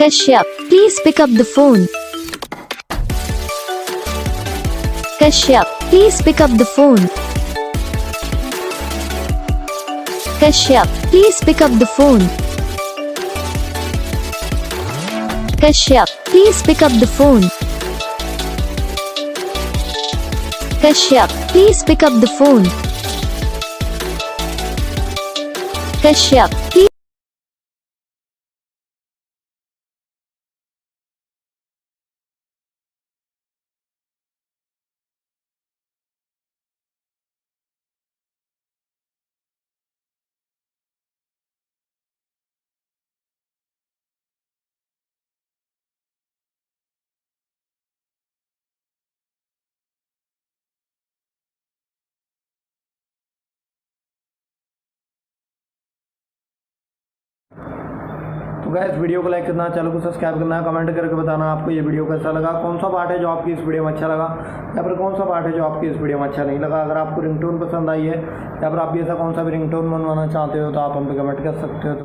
Kashyap, please pick up the phone. Kashyap, please pick up the phone. Kashyap, please pick up the phone. Kashyap, please pick up the phone. Kashyap, please pick up the phone. Kashyap, please. तो guys video को like करना, channel को subscribe करना, comment करके बताना आपको ये video कैसा लगा, कौन सा पार्ट है जो आपकी इस वीडियो में अच्छा लगा या फिर कौन सा पार्ट है जो आपकी इस वीडियो में अच्छा नहीं लगा। अगर आपको रिंगटोन पसंद आई है या फिर आप भी ऐसा कौन सा भी रिंगटोन बनवाना चाहते हो तो आप हम पे कमेंट कर सकते हो।